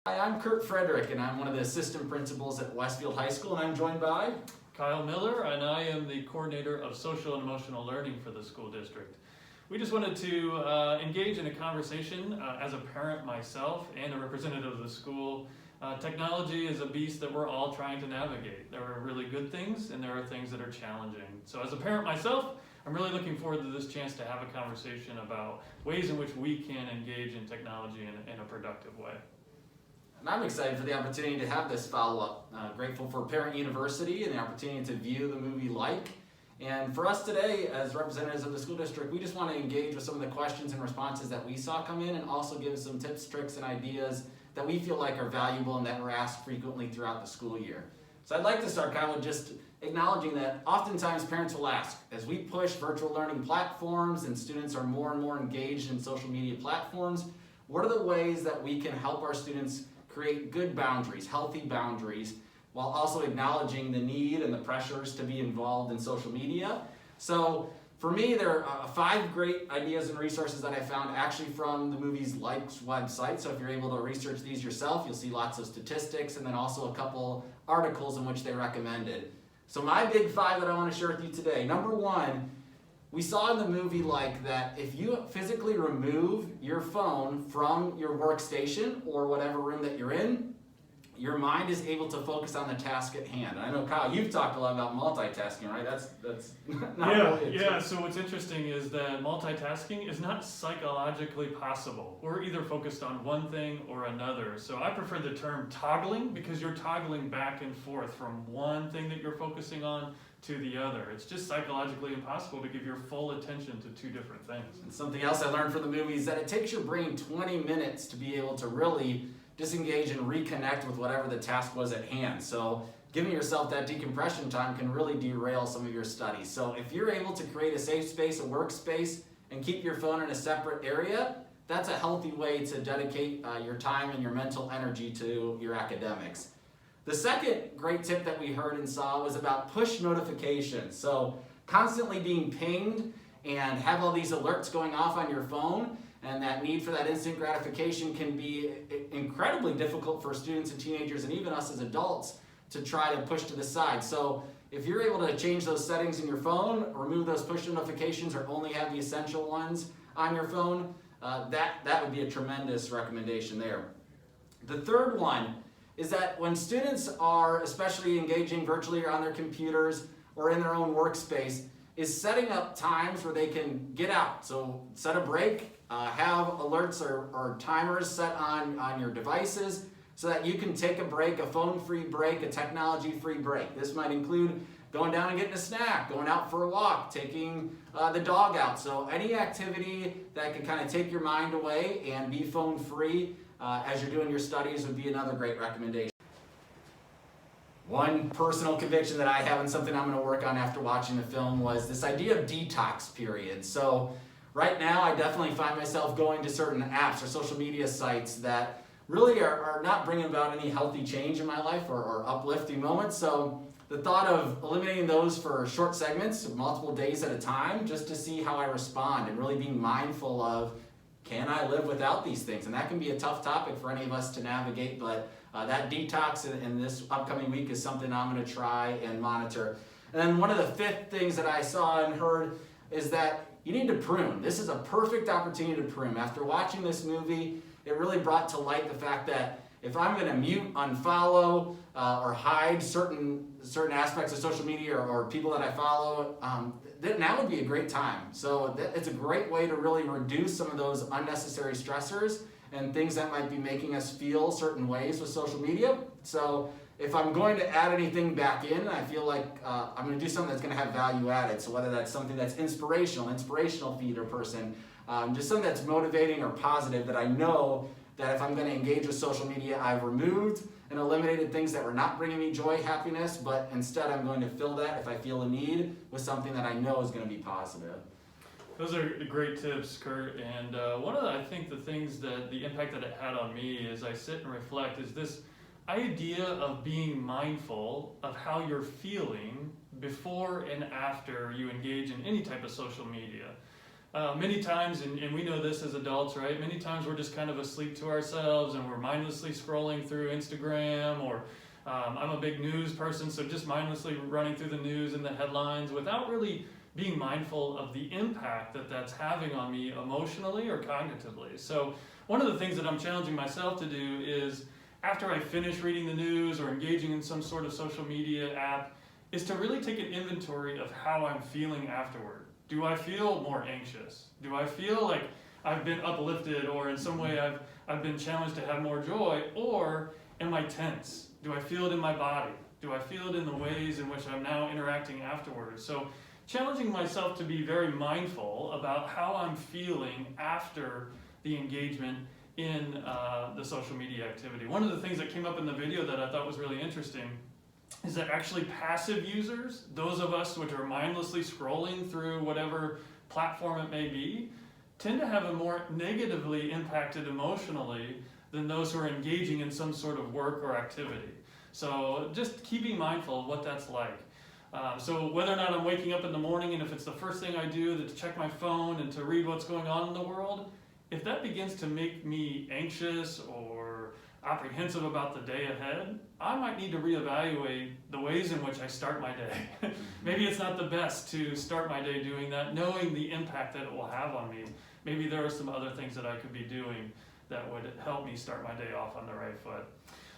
Hi, I'm Kurt Frederick, and I'm one of the assistant principals at Westfield High School, and I'm joined by Kyle Miller, and I am the coordinator of social and emotional learning for the school district. We just wanted to engage in a conversation as a parent myself and a representative of the school. Technology is a beast that we're all trying to navigate. There are really good things and there are things that are challenging. So as a parent myself, I'm really looking forward to this chance to have a conversation about ways in which we can engage in technology in a productive way. And I'm excited for the opportunity to have this follow-up. Grateful for Parent University and the opportunity to view the movie Like. And for us today, as representatives of the school district, we just want to engage with some of the questions and responses that we saw come in and also give some tips, tricks, and ideas that we feel like are valuable and that we're asked frequently throughout the school year. So I'd like to start, Kyle, with just acknowledging that oftentimes parents will ask, as we push virtual learning platforms and students are more and more engaged in social media platforms, what are the ways that we can help our students create good boundaries, healthy boundaries, while also acknowledging the need and the pressures to be involved in social media? So for me, there are 5 great ideas and resources that I found actually from the movie's Like's website. So if you're able to research these yourself, you'll see lots of statistics and then also a couple articles in which they recommended. So my big 5 that I want to share with you today. Number 1, we saw in the movie Like that if you physically remove your phone from your workstation or whatever room that you're in, your mind is able to focus on the task at hand. I know, Kyle, you've talked a lot about multitasking, right? That's not really Yeah. So what's interesting is that multitasking is not psychologically possible. We're either focused on one thing or another. So I prefer the term toggling because you're toggling back and forth from one thing that you're focusing on to the other. It's just psychologically impossible to give your full attention to 2 different things. And something else I learned from the movie is that it takes your brain 20 minutes to be able to really disengage and reconnect with whatever the task was at hand. So giving yourself that decompression time can really derail some of your studies. So if you're able to create a safe space, a workspace, and keep your phone in a separate area, that's a healthy way to dedicate your time and your mental energy to your academics. The second great tip that we heard and saw was about push notifications. So constantly being pinged and have all these alerts going off on your phone, and that need for that instant gratification can be incredibly difficult for students and teenagers and even us as adults to try to push to the side. So if you're able to change those settings in your phone, remove those push notifications or only have the essential ones on your phone, that would be a tremendous recommendation there. The third one is that when students are especially engaging virtually or on their computers or in their own workspace, is setting up times where they can get out. So set a break, have alerts or timers set on your devices so that you can take a break, a phone-free break, a technology-free break. This might include going down and getting a snack, going out for a walk, taking the dog out. So any activity that can kind of take your mind away and be phone-free as you're doing your studies would be another great recommendation. One personal conviction that I have and something I'm going to work on after watching the film was this idea of detox periods. So right now I definitely find myself going to certain apps or social media sites that really are not bringing about any healthy change in my life or uplifting moments. So the thought of eliminating those for short segments, multiple days at a time, just to see how I respond and really being mindful of, can I live without these things? And that can be a tough topic for any of us to navigate, but that detox in this upcoming week is something I'm going to try and monitor. And then one of the 5th things that I saw and heard is that you need to prune. This is a perfect opportunity to prune. After watching this movie, it really brought to light the fact that if I'm going to mute, unfollow, or hide certain aspects of social media or people that I follow, then now would be a great time. So it's a great way to really reduce some of those unnecessary stressors and things that might be making us feel certain ways with social media. So if I'm going to add anything back in, I feel like I'm going to do something that's going to have value added. So whether that's something that's inspirational feed or person, just something that's motivating or positive that I know that if I'm going to engage with social media, I've removed and eliminated things that were not bringing me joy, happiness, but instead I'm going to fill that if I feel a need with something that I know is going to be positive. Those are great tips, Kurt. And one of I think the things that the impact that it had on me as I sit and reflect is this idea of being mindful of how you're feeling before and after you engage in any type of social media. Many times, and we know this as adults, right? Many times we're just kind of asleep to ourselves and we're mindlessly scrolling through Instagram, or I'm a big news person, so just mindlessly running through the news and the headlines without really being mindful of the impact that that's having on me emotionally or cognitively. So one of the things that I'm challenging myself to do is, after I finish reading the news or engaging in some sort of social media app, is to really take an inventory of how I'm feeling afterward. Do I feel more anxious? Do I feel like I've been uplifted, or in some way I've been challenged to have more joy? Or am I tense? Do I feel it in my body? Do I feel it in the ways in which I'm now interacting afterwards? So challenging myself to be very mindful about how I'm feeling after the engagement in the social media activity. One of the things that came up in the video that I thought was really interesting is that actually passive users, those of us which are mindlessly scrolling through whatever platform it may be, tend to have a more negatively impacted emotionally than those who are engaging in some sort of work or activity. So just keeping mindful of what that's like. So whether or not I'm waking up in the morning, and if it's the first thing I do to check my phone and to read what's going on in the world, if that begins to make me anxious or apprehensive about the day ahead, I might need to reevaluate the ways in which I start my day. Maybe it's not the best to start my day doing that, knowing the impact that it will have on me. Maybe there are some other things that I could be doing that would help me start my day off on the right foot.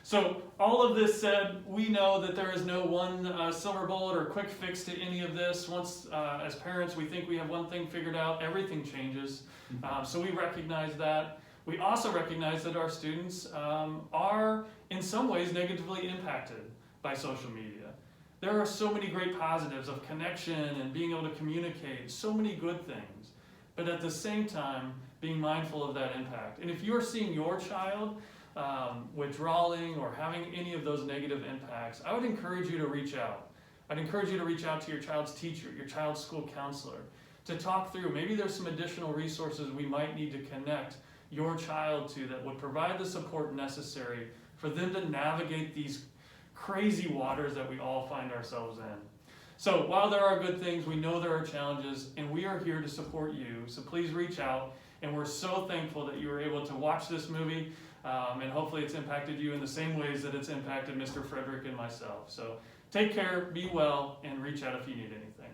So all of this said, we know that there is no one silver bullet or quick fix to any of this. Once, as parents, we think we have one thing figured out, everything changes. So we recognize that. We also recognize that our students are in some ways negatively impacted by social media. There are so many great positives of connection and being able to communicate, so many good things, but at the same time, being mindful of that impact. And if you're seeing your child withdrawing or having any of those negative impacts, I would encourage you to reach out. I'd encourage you to reach out to your child's teacher, your child's school counselor, to talk through. Maybe there's some additional resources we might need to connect your child to that would provide the support necessary for them to navigate these crazy waters that we all find ourselves in. So while there are good things, we know there are challenges, and we are here to support you. So please reach out, and we're so thankful that you were able to watch this movie, and hopefully it's impacted you in the same ways that it's impacted Mr. Frederick and myself. So take care, be well, and reach out if you need anything.